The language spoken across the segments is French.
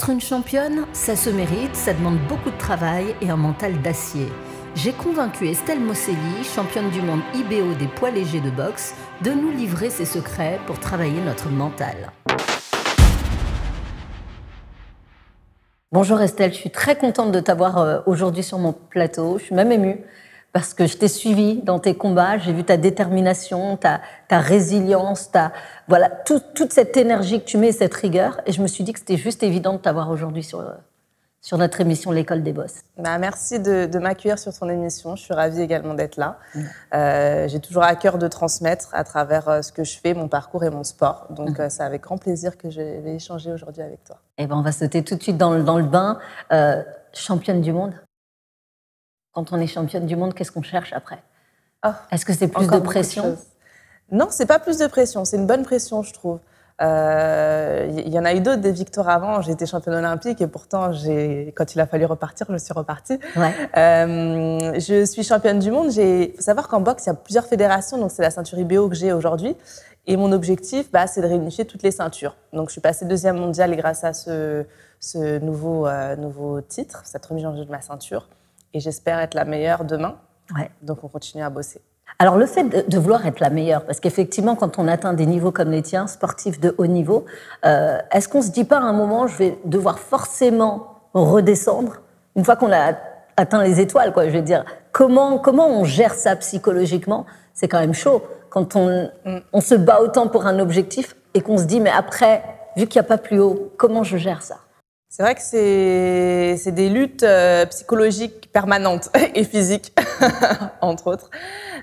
Être une championne, ça se mérite, ça demande beaucoup de travail et un mental d'acier. J'ai convaincu Estelle Mosselli, championne du monde IBO des poids légers de boxe, de nous livrer ses secrets pour travailler notre mental. Bonjour Estelle, je suis très contente de t'avoir aujourd'hui sur mon plateau. Je suis même émue parce que je t'ai suivie dans tes combats. J'ai vu ta détermination, ta résilience, voilà, toute cette énergie que tu mets et cette rigueur. Et je me suis dit que c'était juste évident de t'avoir aujourd'hui sur notre émission L'école des boss. Merci de m'accueillir sur ton émission. Je suis ravie également d'être là. J'ai toujours à cœur de transmettre à travers ce que je fais, mon parcours et mon sport. Donc c'est avec grand plaisir que je vais échanger aujourd'hui avec toi. Eh ben, on va sauter tout de suite dans le bain. Championne du monde. Quand on est championne du monde, qu'est-ce qu'on cherche après? Est-ce que c'est plus de pression? Non, c'est pas plus de pression. C'est une bonne pression, je trouve. Il y en a eu d'autres des victoires avant. J'ai été championne olympique et pourtant, quand il a fallu repartir, je suis repartie. Ouais. Je suis championne du monde. Il faut savoir qu'en boxe, il y a plusieurs fédérations. Donc, c'est la ceinture IBO que j'ai aujourd'hui. Et mon objectif, c'est de réunifier toutes les ceintures. Donc, je suis passée 2e mondiale grâce à ce nouveau titre, cette remise en jeu de ma ceinture. Et j'espère être la meilleure demain. Ouais. Donc, on continue à bosser. Alors, le fait de vouloir être la meilleure, parce qu'effectivement, quand on atteint des niveaux comme les tiens, sportifs de haut niveau, est-ce qu'on ne se dit pas à un moment, je vais devoir forcément redescendre une fois qu'on a atteint les étoiles, quoi, je veux dire, comment on gère ça psychologiquement? C'est quand même chaud quand on se bat autant pour un objectif et qu'on se dit, mais après, vu qu'il n'y a pas plus haut, comment je gère ça? C'est vrai que c'est des luttes psychologiques permanentes et physiques, entre autres.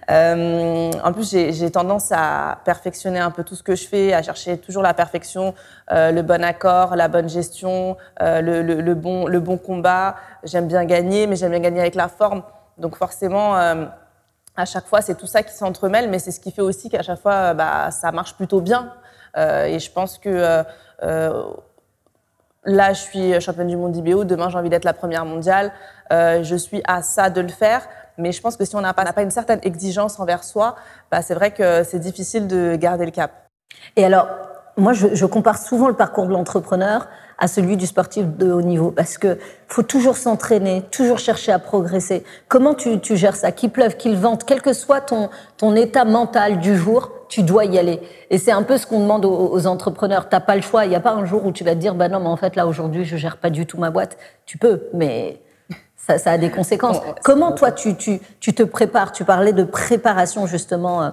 En plus, j'ai tendance à perfectionner un peu tout ce que je fais, à chercher toujours la perfection, le bon accord, la bonne gestion, le bon combat. J'aime bien gagner, mais j'aime bien gagner avec la forme. Donc forcément, à chaque fois, c'est tout ça qui s'entremêle, mais c'est ce qui fait aussi qu'à chaque fois, ça marche plutôt bien. Et je pense que là, je suis championne du monde IBO. Demain, j'ai envie d'être la première mondiale. Je suis à ça de le faire. Mais je pense que si on n'a pas une certaine exigence envers soi, c'est vrai que c'est difficile de garder le cap. Et alors, moi, je compare souvent le parcours de l'entrepreneur à celui du sportif de haut niveau. Parce qu'il faut toujours s'entraîner, toujours chercher à progresser. Comment tu gères ça? Qu'il pleuve, qu'il vente, quel que soit ton état mental du jour, tu dois y aller. Et c'est un peu ce qu'on demande aux entrepreneurs. T'as pas le choix. Il n'y a pas un jour où tu vas te dire, non, mais en fait, là, aujourd'hui, je gère pas du tout ma boîte. Tu peux, mais ça a des conséquences. Comment, toi, tu te prépares? Tu parlais de préparation, justement.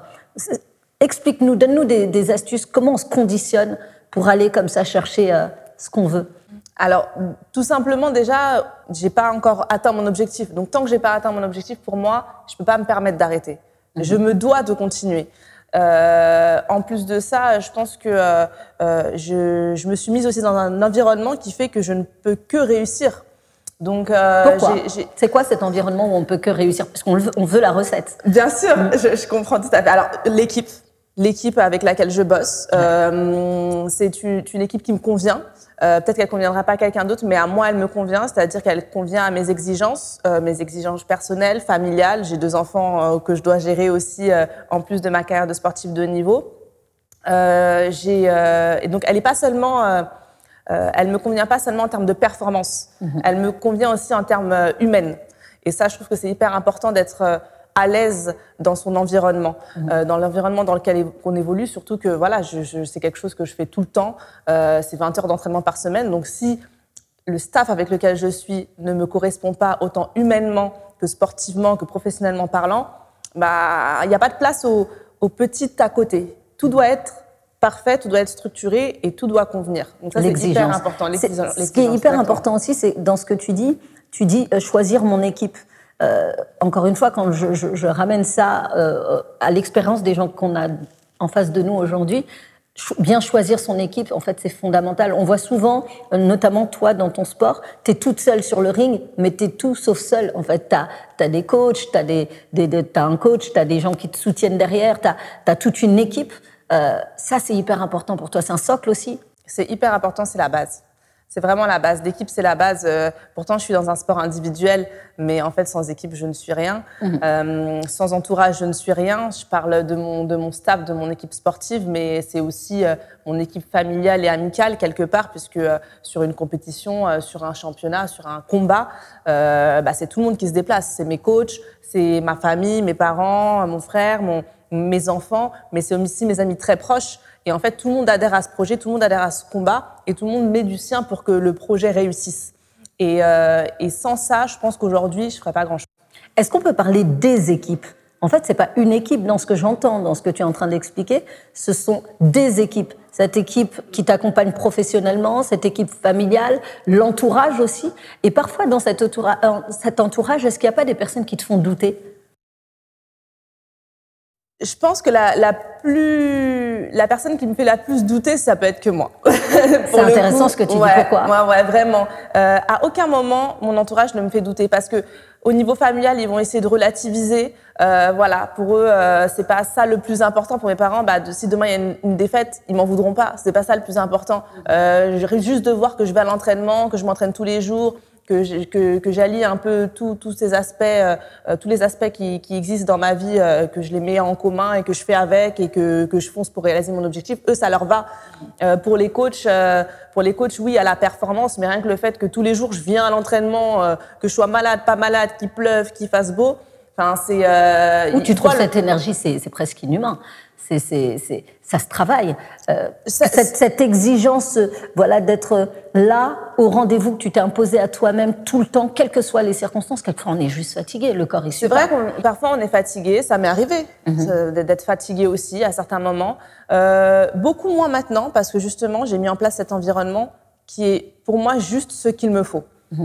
Explique-nous, donne-nous des astuces. Comment on se conditionne pour aller comme ça chercher ce qu'on veut? Alors, tout simplement, déjà, j'ai pas encore atteint mon objectif. Donc, tant que j'ai pas atteint mon objectif, pour moi, je peux pas me permettre d'arrêter. Je me dois de continuer. En plus de ça, je pense que je me suis mise aussi dans un environnement qui fait que je ne peux que réussir. Donc, pourquoi? C'est quoi cet environnement où on peut que réussir? Parce qu'on veut la recette. Bien sûr, je comprends tout à fait. Alors, l'équipe avec laquelle je bosse, c'est une équipe qui me convient. Peut-être qu'elle ne conviendra pas à quelqu'un d'autre, mais à moi, elle me convient. C'est-à-dire qu'elle convient à mes exigences personnelles, familiales. J'ai 2 enfants que je dois gérer aussi, en plus de ma carrière de sportive de haut niveau. Et donc, elle est pas seulement... elle me convient pas seulement en termes de performance. Elle me convient aussi en termes humains. Et ça, je trouve que c'est hyper important d'être à l'aise dans son environnement, dans l'environnement dans lequel on évolue, surtout que voilà, c'est quelque chose que je fais tout le temps, c'est 20 heures d'entraînement par semaine, donc si le staff avec lequel je suis ne me correspond pas autant humainement que sportivement, que professionnellement parlant, il n'y a pas de place au petit à côté. Tout doit être parfait, tout doit être structuré et tout doit convenir. Donc ça, c'est hyper important. Ce qui est hyper important aussi, c'est dans ce que tu dis choisir mon équipe. Encore une fois, quand je ramène ça à l'expérience des gens qu'on a en face de nous aujourd'hui, bien choisir son équipe, en fait, c'est fondamental. On voit souvent, notamment toi dans ton sport, t'es toute seule sur le ring, mais t'es tout sauf seule. En fait, t'as des coachs, t'as un coach, t'as des gens qui te soutiennent derrière, t'as toute une équipe. Ça, c'est hyper important pour toi. C'est un socle aussi? C'est hyper important, c'est la base. C'est vraiment la base. L'équipe, c'est la base. Pourtant, je suis dans un sport individuel, mais en fait, sans équipe, je ne suis rien. Sans entourage, je ne suis rien. Je parle de mon staff, de mon équipe sportive, mais c'est aussi mon équipe familiale et amicale, quelque part, puisque sur une compétition, sur un championnat, sur un combat, c'est tout le monde qui se déplace. C'est mes coachs, c'est ma famille, mes parents, mon frère, mes enfants, mais c'est aussi mes amis très proches. Et en fait, tout le monde adhère à ce projet, tout le monde adhère à ce combat et tout le monde met du sien pour que le projet réussisse. Et sans ça, je pense qu'aujourd'hui, je ne ferais pas grand-chose. Est-ce qu'on peut parler des équipes ? En fait, ce n'est pas une équipe dans ce que j'entends, dans ce que tu es en train d'expliquer. Ce sont des équipes. Cette équipe qui t'accompagne professionnellement, cette équipe familiale, l'entourage aussi. Et parfois, dans cet entourage, est-ce qu'il n'y a pas des personnes qui te font douter ? Je pense que la personne qui me fait la plus douter, ça peut être que moi. C'est intéressant ce que tu dis. Pourquoi ? Ouais, vraiment. À aucun moment, mon entourage ne me fait douter parce que au niveau familial, ils vont essayer de relativiser. Voilà, pour eux, c'est pas ça le plus important. Pour mes parents, si demain il y a une défaite, ils m'en voudront pas. C'est pas ça le plus important. Juste de voir que je vais à l'entraînement, que je m'entraîne tous les jours, que j'allie un peu tous ces aspects, tous les aspects qui existent dans ma vie, que je les mets en commun et que je fais avec et que je fonce pour réaliser mon objectif. Eux, ça leur va. Pour les coachs, oui, à la performance, mais rien que le fait que tous les jours je viens à l'entraînement, que je sois malade, pas malade, qu'il pleuve, qu'il fasse beau, enfin c'est. Où tu trouves cette énergie, c'est presque inhumain. Ça se travaille. Cette exigence, voilà, d'être là, au rendez-vous que tu t'es imposé à toi-même tout le temps, quelles que soient les circonstances. Quelquefois, on est juste fatigué, le corps est super. C'est vrai que parfois on est fatigué, ça m'est arrivé d'être fatigué aussi à certains moments. Beaucoup moins maintenant, parce que justement, j'ai mis en place cet environnement qui est pour moi juste ce qu'il me faut.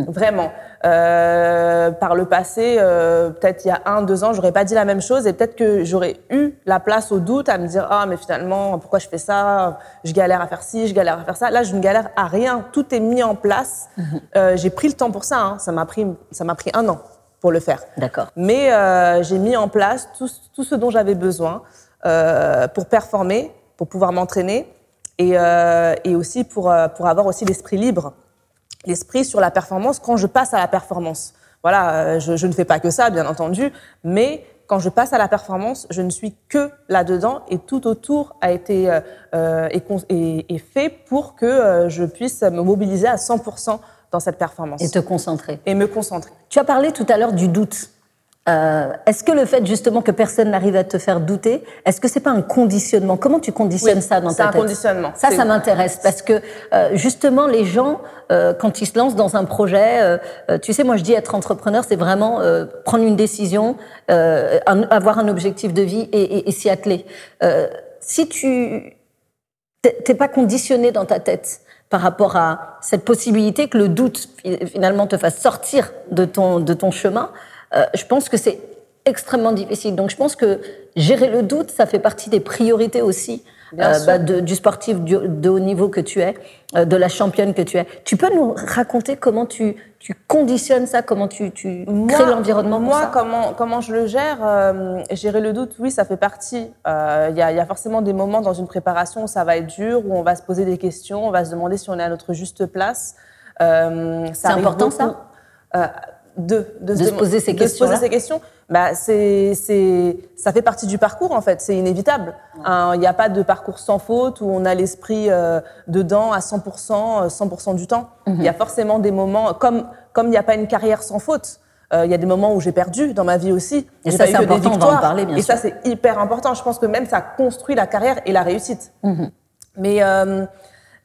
Vraiment. Par le passé, peut-être il y a 1-2 ans, j'aurais pas dit la même chose et peut-être que j'aurais eu la place au doute à me dire mais finalement pourquoi je fais ça, je galère à faire ci, je galère à faire ça. Là, je ne galère à rien, tout est mis en place. J'ai pris le temps pour ça, hein. Ça m'a pris 1 an pour le faire. D'accord. Mais j'ai mis en place tout ce dont j'avais besoin pour performer, pour pouvoir m'entraîner et aussi pour avoir aussi l'esprit libre. L'esprit sur la performance quand je passe à la performance. Voilà, je ne fais pas que ça, bien entendu, mais quand je passe à la performance, je ne suis que là-dedans et tout autour a été est fait pour que je puisse me mobiliser à 100% dans cette performance. Et te concentrer. Et me concentrer. Tu as parlé tout à l'heure du doute. Est-ce que le fait justement que personne n'arrive à te faire douter, est-ce que c'est pas un conditionnement ? Comment tu conditionnes ça dans ta tête ? C'est un conditionnement. Ça m'intéresse parce que justement les gens, quand ils se lancent dans un projet, tu sais, moi je dis être entrepreneur, c'est vraiment prendre une décision, avoir un objectif de vie et s'y atteler. Si tu t'es pas conditionné dans ta tête par rapport à cette possibilité que le doute finalement te fasse sortir de ton chemin, je pense que c'est extrêmement difficile. Donc, je pense que gérer le doute, ça fait partie des priorités aussi du sportif de haut niveau que tu es, de la championne que tu es. Tu peux nous raconter comment tu conditionnes ça, comment tu crées l'environnement pour ça ? Comment je le gère gérer le doute, oui, ça fait partie. Il y a forcément des moments dans une préparation où ça va être dur, où on va se poser des questions, on va se demander si on est à notre juste place. C'est important, ça de se poser ces questions. Ça fait partie du parcours en fait, c'est inévitable. Il n'y a pas de parcours sans faute où on a l'esprit dedans à 100% du temps. Il y a forcément des moments, comme il n'y a pas une carrière sans faute, il y a des moments où j'ai perdu dans ma vie aussi. Et ça, c'est important, on va en parler bien sûr. Et ça, c'est hyper important. Je pense que même ça construit la carrière et la réussite.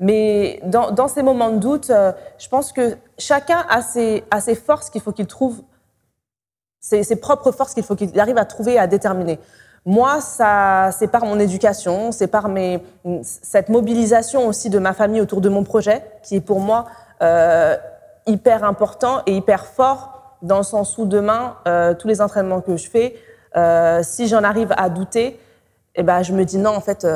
Mais dans ces moments de doute, je pense que chacun a ses forces qu'il faut qu'il trouve, ses propres forces qu'il faut qu'il arrive à trouver et à déterminer. Moi, c'est par mon éducation, c'est par cette mobilisation aussi de ma famille autour de mon projet, qui est pour moi hyper important et hyper fort, dans le sens où demain, tous les entraînements que je fais, si j'en arrive à douter, je me dis non, en fait...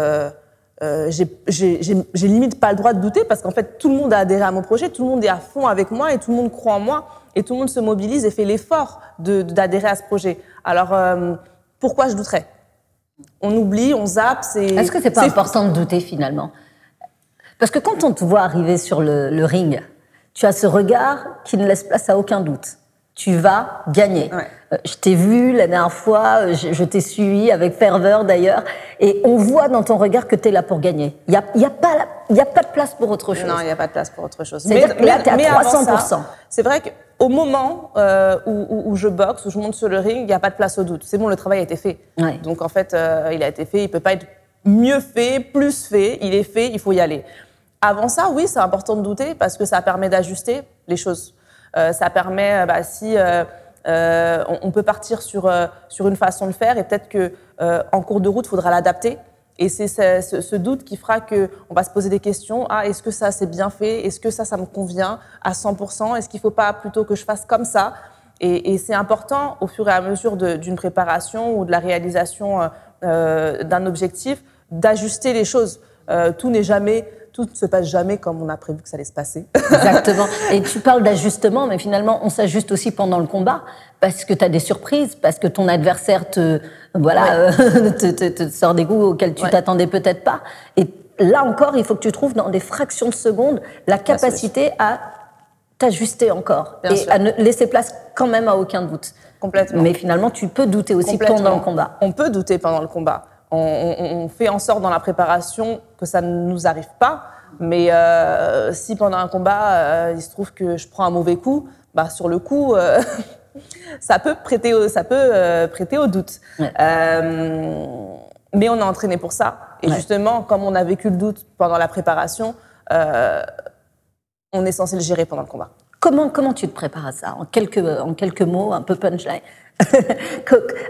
j'ai limite pas le droit de douter parce qu'en fait tout le monde a adhéré à mon projet, tout le monde est à fond avec moi et tout le monde croit en moi et tout le monde se mobilise et fait l'effort d'adhérer à ce projet. Alors pourquoi je douterais ? On oublie, on zappe. Est-ce que c'est pas important de douter finalement ? Parce que quand on te voit arriver sur le ring Tu as ce regard qui ne laisse place à aucun doute. Tu vas gagner. Ouais. Je t'ai vu la dernière fois, je t'ai suivi avec ferveur d'ailleurs, et on voit dans ton regard que tu es là pour gagner. Il y a pas de place pour autre chose. Non, il n'y a pas de place pour autre chose. C'est-à-dire que là, tu es à 300%. C'est vrai qu'au moment où je boxe, où je monte sur le ring, il n'y a pas de place au doute. C'est bon, le travail a été fait. Ouais. Donc en fait, il a été fait, il ne peut pas être mieux fait, plus fait, il est fait, il faut y aller. Avant ça, oui, c'est important de douter parce que ça permet d'ajuster les choses. Ça permet, si on peut partir sur une façon de faire et peut-être que en cours de route, il faudra l'adapter. Et c'est ce doute qui fera qu'on va se poser des questions. Ah, est-ce que ça, c'est bien fait? Est-ce que ça me convient à 100%? Est-ce qu'il ne faut pas plutôt que je fasse comme ça? Et c'est important, au fur et à mesure d'une préparation ou de la réalisation d'un objectif, d'ajuster les choses. Tout ne se passe jamais comme on a prévu que ça allait se passer. Exactement. Et tu parles d'ajustement, mais finalement, on s'ajuste aussi pendant le combat parce que tu as des surprises, parce que ton adversaire te sort des coups auxquels tu t'attendais peut-être pas. Et là encore, il faut que tu trouves dans des fractions de secondes la capacité à t'ajuster encore et à ne laisser place quand même à aucun doute. Complètement. Mais finalement, tu peux douter aussi pendant le combat. On peut douter pendant le combat. On fait en sorte dans la préparation que ça ne nous arrive pas, mais si pendant un combat, il se trouve que je prends un mauvais coup, sur le coup, ça peut prêter au doute. Ouais. Mais on est entraîné pour ça. Et justement, comme on a vécu le doute pendant la préparation, on est censé le gérer pendant le combat. Comment tu te prépares à ça en quelques mots, un peu punchline?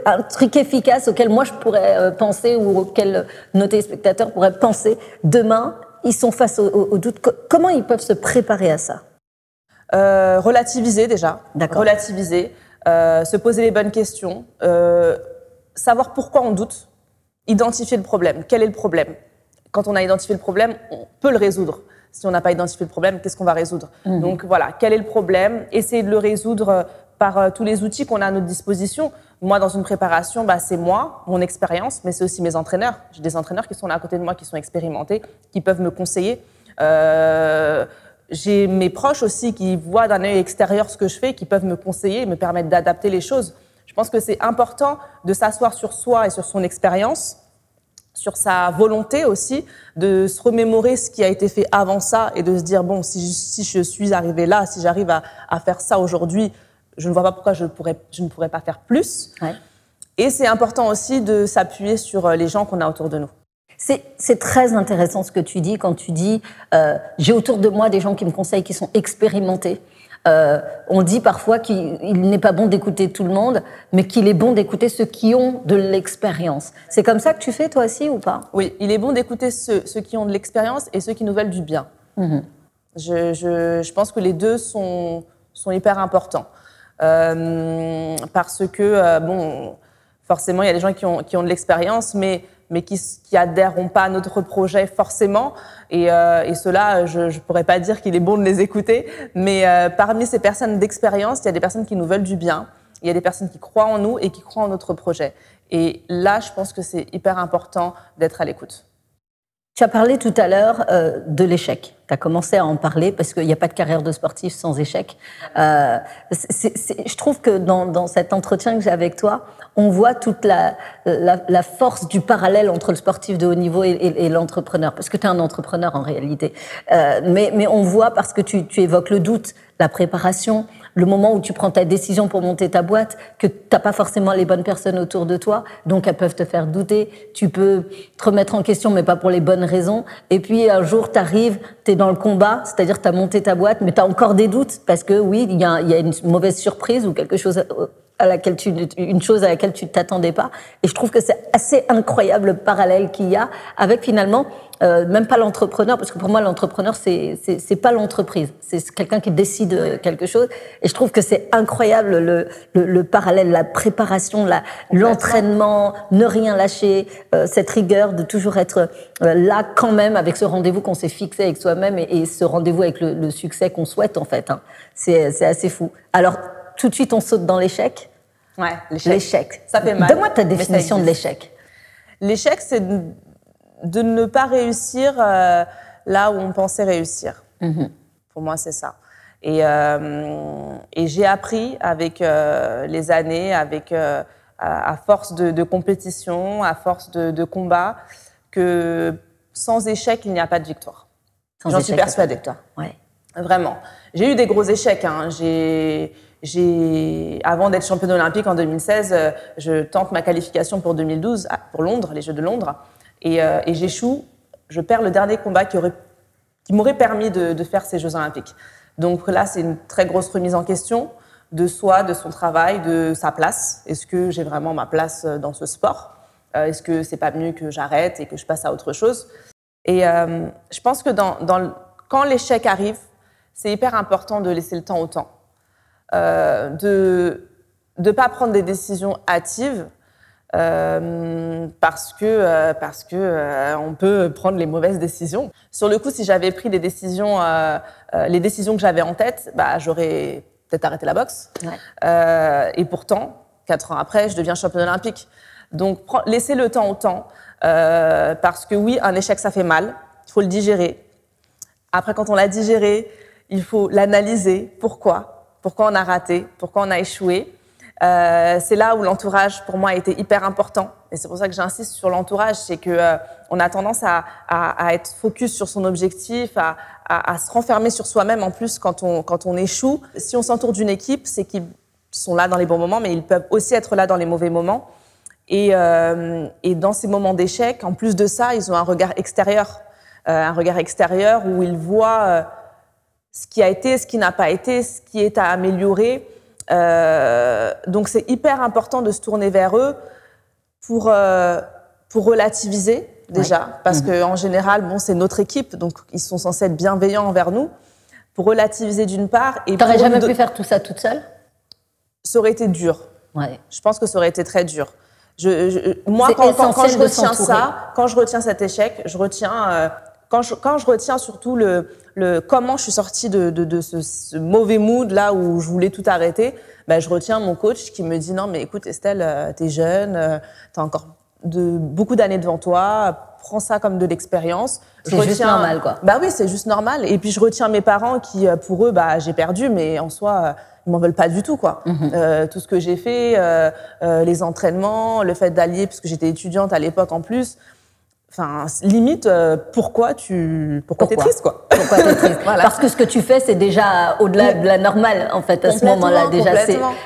Un truc efficace auquel moi je pourrais penser ou auquel nos téléspectateurs pourraient penser demain, ils sont face au doute. Comment ils peuvent se préparer à ça? Relativiser déjà, relativiser, se poser les bonnes questions, savoir pourquoi on doute, identifier le problème. Quel est le problème? Quand on a identifié le problème, on peut le résoudre. Si on n'a pas identifié le problème, qu'est-ce qu'on va résoudre? Donc voilà, quel est le problème? Essayer de le résoudre par tous les outils qu'on a à notre disposition. Moi, dans une préparation, c'est moi, mon expérience, mais c'est aussi mes entraîneurs. J'ai des entraîneurs qui sont là à côté de moi, qui sont expérimentés, qui peuvent me conseiller. J'ai mes proches aussi qui voient d'un œil extérieur ce que je fais, qui peuvent me conseiller, me permettre d'adapter les choses. Je pense que c'est important de s'asseoir sur soi et sur son expérience, sur sa volonté aussi, de se remémorer ce qui a été fait avant ça et de se dire, bon, si je suis arrivée là, si j'arrive à faire ça aujourd'hui, je ne vois pas pourquoi je ne pourrais pas faire plus. Ouais. Et c'est important aussi de s'appuyer sur les gens qu'on a autour de nous. C'est très intéressant ce que tu dis quand tu dis j'ai autour de moi des gens qui me conseillent, qui sont expérimentés. On dit parfois qu'il n'est pas bon d'écouter tout le monde, mais qu'il est bon d'écouter ceux qui ont de l'expérience. C'est comme ça que tu fais toi aussi ou pas? Oui, il est bon d'écouter ceux qui ont de l'expérience et ceux qui nous veulent du bien. Je pense que les deux sont hyper importants. Parce que, forcément, il y a des gens qui ont de l'expérience, mais qui adhèrent pas à notre projet forcément. Et ceux-là, je ne pourrais pas dire qu'il est bon de les écouter, mais parmi ces personnes d'expérience, il y a des personnes qui nous veulent du bien, il y a des personnes qui croient en nous et qui croient en notre projet. Et là, je pense que c'est hyper important d'être à l'écoute. Tu as parlé tout à l'heure de l'échec. Tu as commencé à en parler parce qu'il n'y a pas de carrière de sportif sans échec. Je trouve que dans cet entretien que j'ai avec toi, on voit toute la force du parallèle entre le sportif de haut niveau et l'entrepreneur. Parce que tu es un entrepreneur en réalité. Mais on voit, parce que tu évoques le doute, la préparation, le moment où tu prends ta décision pour monter ta boîte, que tu n'as pas forcément les bonnes personnes autour de toi, donc elles peuvent te faire douter. Tu peux te remettre en question, mais pas pour les bonnes raisons. Et puis un jour, tu arrives, tu es dans le combat, c'est-à-dire tu as monté ta boîte, mais tu as encore des doutes, parce que oui, il y a une mauvaise surprise ou quelque chose une chose à laquelle tu ne t'attendais pas. Et je trouve que c'est assez incroyable le parallèle qu'il y a avec finalement, même pas l'entrepreneur, parce que pour moi l'entrepreneur c'est pas l'entreprise, c'est quelqu'un qui décide quelque chose. Et je trouve que c'est incroyable le parallèle, la préparation, l'entraînement, ne rien lâcher, cette rigueur de toujours être là quand même avec ce rendez-vous qu'on s'est fixé avec soi-même et ce rendez-vous avec le succès qu'on souhaite en fait. Hein. C'est assez fou. Alors tout de suite, on saute dans l'échec. Ouais, l'échec. Ça fait mal. Donne-moi ta définition de l'échec. L'échec, c'est de ne pas réussir là où on pensait réussir. Pour moi, c'est ça. Et j'ai appris avec les années, à force de compétition, à force de combat, que sans échec, il n'y a pas de victoire. J'en suis persuadée. Ouais. Vraiment. J'ai eu des gros échecs. Hein. Avant d'être championne olympique en 2016, je tente ma qualification pour 2012, pour Londres, les Jeux de Londres, et j'échoue. Je perds le dernier combat qui m'aurait permis de faire ces Jeux olympiques. Donc là, c'est une très grosse remise en question de soi, de son travail, de sa place. Est-ce que j'ai vraiment ma place dans ce sport ? Est-ce que c'est pas mieux que j'arrête et que je passe à autre chose ? Et je pense que quand l'échec arrive, c'est hyper important de laisser le temps au temps, de pas prendre des décisions hâtives, parce que on peut prendre les mauvaises décisions. Sur le coup, si j'avais pris des décisions, les décisions que j'avais en tête, j'aurais peut-être arrêté la boxe. Ouais. Et pourtant, 4 ans après, je deviens championne olympique. Donc, laissez le temps au temps, parce que oui, un échec, ça fait mal. Il faut le digérer. Après, quand on l'a digéré, il faut l'analyser. Pourquoi on a raté? Pourquoi on a échoué? C'est là où l'entourage, pour moi, a été hyper important. Et c'est pour ça que j'insiste sur l'entourage. C'est que on a tendance à être focus sur son objectif, à se renfermer sur soi-même en plus quand on échoue. Si on s'entoure d'une équipe, c'est qu'ils sont là dans les bons moments, mais ils peuvent aussi être là dans les mauvais moments. Et dans ces moments d'échec, en plus de ça, ils ont un regard extérieur où ils voient ce qui a été, ce qui n'a pas été, ce qui est à améliorer. Donc c'est hyper important de se tourner vers eux pour relativiser déjà, ouais. Parce que en général, c'est notre équipe, donc ils sont censés être bienveillants envers nous. Pour relativiser d'une part. Et t'aurais jamais pu faire tout ça toute seule? Ça aurait été dur. Ouais. Je pense que ça aurait été très dur. Moi, quand je retiens ça, quand je retiens cet échec, je retiens quand je retiens surtout comment je suis sortie de ce mauvais mood là où je voulais tout arrêter, je retiens mon coach qui me dit non mais écoute Estelle, t'es jeune, t'as encore beaucoup d'années devant toi, prends ça comme de l'expérience. C'est juste normal quoi. Oui, c'est juste normal. Et puis je retiens mes parents qui pour eux j'ai perdu, mais en soi ils m'en veulent pas du tout quoi. Tout ce que j'ai fait, les entraînements, le fait d'allier, parce que j'étais étudiante à l'époque en plus. Enfin, limite, pourquoi t'es triste, quoi. Pourquoi t'es triste? Voilà. Parce que ce que tu fais, c'est déjà au-delà de la normale, en fait, à ce moment-là. Déjà,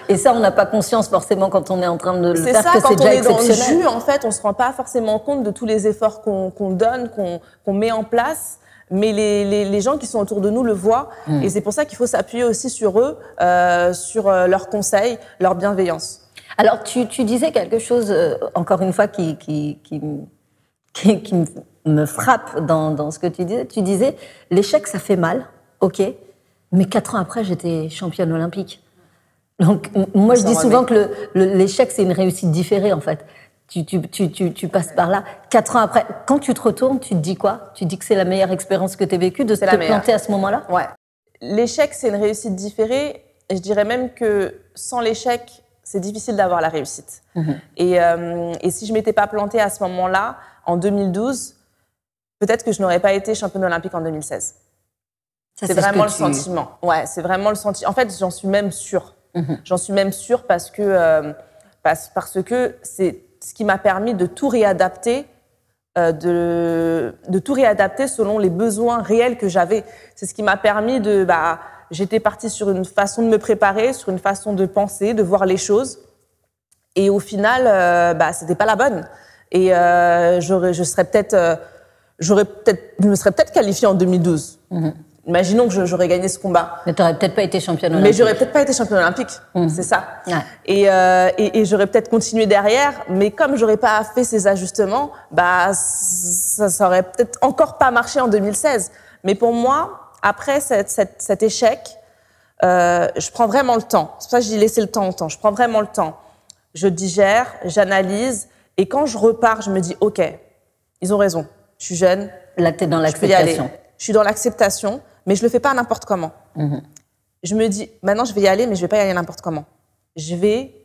et ça, on n'a pas conscience forcément quand on est en train de le faire, que c'est déjà exceptionnel. Quand on est dans le jus, en fait, on se rend pas forcément compte de tous les efforts qu'on donne, qu'on met en place. Mais les gens qui sont autour de nous le voient. Et c'est pour ça qu'il faut s'appuyer aussi sur eux, sur leurs conseils, leur bienveillance. Alors, tu disais quelque chose, encore une fois, qui me frappe dans ce que tu disais. Tu disais, l'échec, ça fait mal, ok, mais 4 ans après, j'étais championne olympique. Donc, moi, je dis souvent que l'échec, c'est une réussite différée, en fait. Tu passes par là. 4 ans après, quand tu te retournes, tu te dis quoi? Tu dis que c'est la meilleure expérience que tu as vécue, de te planter à ce moment-là? Ouais. L'échec, c'est une réussite différée. Et je dirais même que sans l'échec, c'est difficile d'avoir la réussite. Et si je m'étais pas plantée à ce moment-là, en 2012, peut-être que je n'aurais pas été championne olympique en 2016. C'est vraiment le sentiment. Ouais, c'est vraiment le sentiment. En fait, j'en suis même sûre. J'en suis même sûre parce que c'est ce qui m'a permis de tout réadapter, de tout réadapter selon les besoins réels que j'avais. C'est ce qui m'a permis j'étais partie sur une façon de me préparer, sur une façon de penser, de voir les choses. Et au final, c'était pas la bonne. Et je me serais peut-être qualifiée en 2012. Imaginons que j'aurais gagné ce combat. Mais t'aurais peut-être pas été championne olympique. Mais j'aurais peut-être pas été championne olympique, c'est ça. Ouais. Et j'aurais peut-être continué derrière, mais comme j'aurais pas fait ces ajustements, ça aurait peut-être encore pas marché en 2016. Mais pour moi, après cet échec, je prends vraiment le temps. C'est pour ça que j'ai laissé le temps au temps. Je prends vraiment le temps. Je digère, j'analyse. Et quand je repars, je me dis, OK, ils ont raison, je suis jeune. Là, tu es dans l'acceptation. Je suis dans l'acceptation, mais je le fais pas n'importe comment. Je me dis, maintenant, je vais y aller, mais je vais pas y aller n'importe comment. Je vais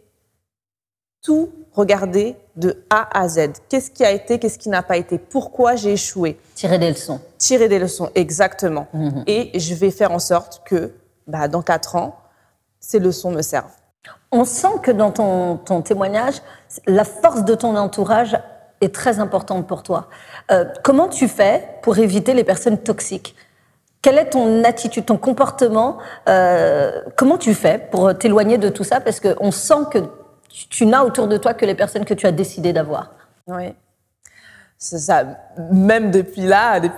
tout regarder de A à Z. Qu'est-ce qui a été, qu'est-ce qui n'a pas été, pourquoi j'ai échoué. Tirer des leçons. Tirer des leçons, exactement. Et je vais faire en sorte que dans 4 ans, ces leçons me servent. On sent que dans ton témoignage, la force de ton entourage est très importante pour toi. Comment tu fais pour éviter les personnes toxiques ? Quelle est ton attitude, ton comportement ? Comment tu fais pour t'éloigner de tout ça ? Parce qu'on sent que tu n'as autour de toi que les personnes que tu as décidé d'avoir. Oui. C'est ça. Même depuis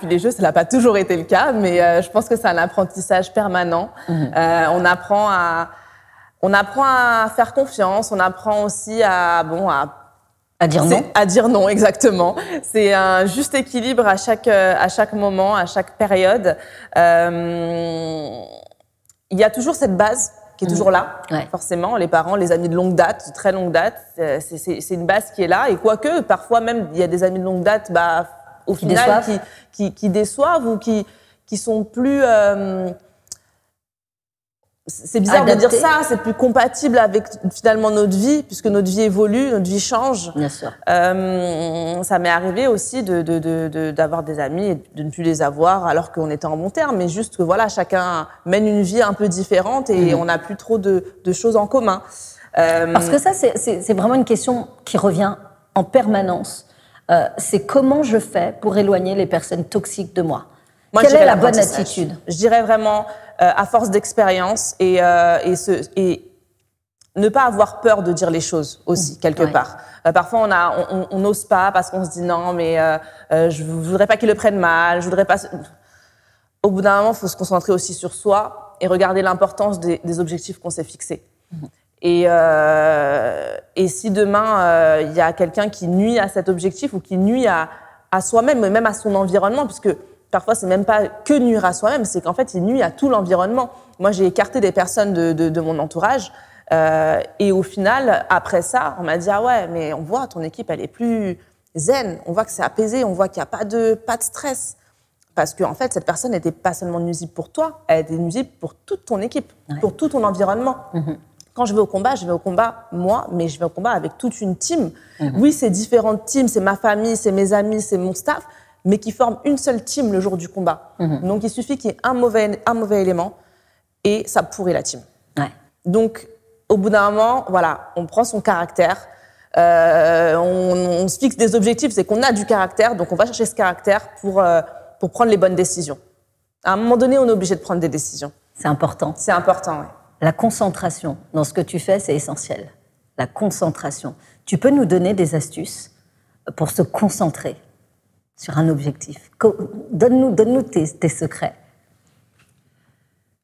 les Jeux, ça n'a pas toujours été le cas, mais je pense que c'est un apprentissage permanent. On apprend à faire confiance, on apprend aussi à dire non. À dire non, exactement. C'est un juste équilibre à chaque moment, à chaque période. Il y a toujours cette base qui est toujours là, forcément. Les parents, les amis de longue date, de très longue date, c'est une base qui est là. Et quoique, parfois même, il y a des amis de longue date, au final, qui déçoivent ou qui sont plus... c'est bizarre de dire ça, c'est plus compatible avec finalement notre vie, puisque notre vie évolue, notre vie change. Bien sûr. Ça m'est arrivé aussi d'avoir des amis et de ne plus les avoir alors qu'on était en bon terme, mais juste que voilà, chacun mène une vie un peu différente et on n'a plus trop de choses en commun. Parce que ça, c'est vraiment une question qui revient en permanence. C'est comment je fais pour éloigner les personnes toxiques de moi. Quelle est la bonne attitude ? Je dirais vraiment, à force d'expérience et ne pas avoir peur de dire les choses aussi, quelque part. Parfois, on n'ose pas parce qu'on se dit non, mais je voudrais pas qu'ils le prennent mal, je voudrais pas... Au bout d'un moment, il faut se concentrer aussi sur soi et regarder l'importance des objectifs qu'on s'est fixés. Et si demain, il y a quelqu'un qui nuit à cet objectif ou qui nuit à soi-même, mais même à son environnement, puisque parfois, c'est même pas que nuire à soi-même, c'est qu'en fait, il nuit à tout l'environnement. Moi, j'ai écarté des personnes de mon entourage et au final, après ça, on m'a dit « Ah ouais, mais on voit, ton équipe, elle est plus zen, on voit que c'est apaisé, on voit qu'il n'y a pas de stress. » Parce qu'en fait, cette personne n'était pas seulement nuisible pour toi, elle était nuisible pour toute ton équipe, pour tout ton environnement. Quand je vais au combat, moi, mais je vais au combat avec toute une team. Oui, c'est différentes teams, c'est ma famille, c'est mes amis, c'est mon staff, mais qui forment une seule team le jour du combat. Donc, il suffit qu'il y ait un mauvais élément et ça pourrit la team. Donc, au bout d'un moment, voilà, on prend son caractère, on se fixe des objectifs, c'est qu'on a du caractère, donc on va chercher ce caractère pour prendre les bonnes décisions. À un moment donné, on est obligé de prendre des décisions. C'est important. C'est important, oui. La concentration dans ce que tu fais, c'est essentiel. La concentration. Tu peux nous donner des astuces pour se concentrer sur un objectif. Donne-nous tes secrets.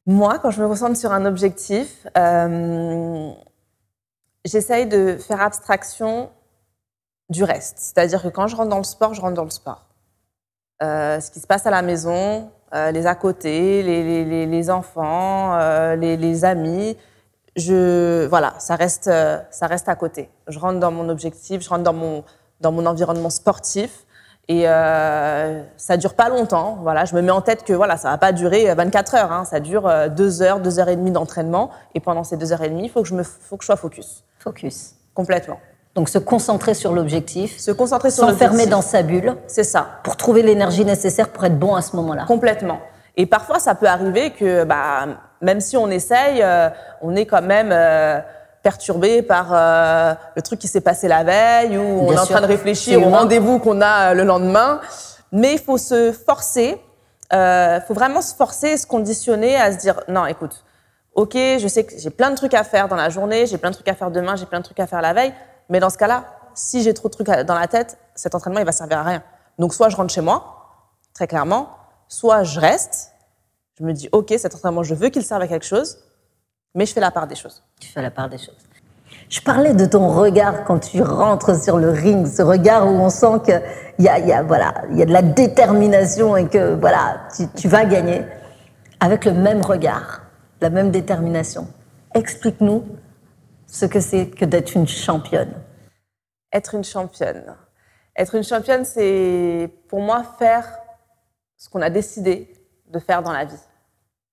Moi, quand je me concentre sur un objectif, j'essaye de faire abstraction du reste. C'est-à-dire que quand je rentre dans le sport, je rentre dans le sport. Ce qui se passe à la maison, les à côté, les enfants, les amis, voilà, ça reste à côté. Je rentre dans mon objectif, je rentre dans mon environnement sportif. Et ça dure pas longtemps. Voilà, je me mets en tête que voilà, ça va pas durer 24 heures. Hein, ça dure 2 heures, 2 heures et demie d'entraînement. Et pendant ces 2 heures et demie, il faut que je sois focus. Focus. Complètement. Donc se concentrer sur l'objectif. Se concentrer sur l'objectif. S'enfermer dans sa bulle. C'est ça. Pour trouver l'énergie nécessaire pour être bon à ce moment-là. Complètement. Et parfois, ça peut arriver que même si on essaye, on est quand même perturbé par le truc qui s'est passé la veille ou on est en train de réfléchir au rendez-vous qu'on a le lendemain. Mais il faut se forcer, faut vraiment se forcer, se conditionner à se dire « Non, écoute, ok, je sais que j'ai plein de trucs à faire dans la journée, j'ai plein de trucs à faire demain, j'ai plein de trucs à faire la veille, mais dans ce cas-là, si j'ai trop de trucs dans la tête, cet entraînement, il va servir à rien. Donc soit je rentre chez moi, très clairement, soit je reste, je me dis « Ok, cet entraînement, je veux qu'il serve à quelque chose », mais je fais la part des choses. Tu fais la part des choses. Je parlais de ton regard quand tu rentres sur le ring, ce regard où on sent qu'il y a de la détermination et que voilà, tu vas gagner. Avec le même regard, la même détermination. Explique-nous ce que c'est que d'être une championne. Être une championne. Être une championne, c'est pour moi faire ce qu'on a décidé de faire dans la vie.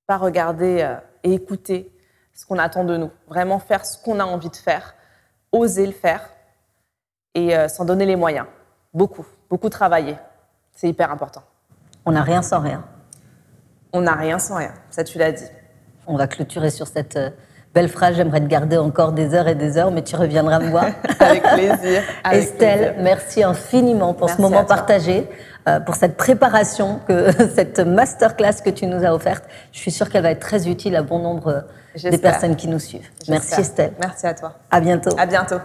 Pas regarder et écouter ce qu'on attend de nous. Vraiment faire ce qu'on a envie de faire, oser le faire et s'en donner les moyens. Beaucoup travailler. C'est hyper important. On n'a rien sans rien. On n'a rien sans rien, ça tu l'as dit. On va clôturer sur cette belle phrase. J'aimerais te garder encore des heures et des heures, mais tu reviendras me voir. Avec plaisir. Avec Estelle, plaisir. Merci infiniment pour ce moment partagé, pour cette préparation, cette masterclass que tu nous as offerte. Je suis sûre qu'elle va être très utile à bon nombre des personnes qui nous suivent. Merci Estelle. Merci à toi. À bientôt. À bientôt.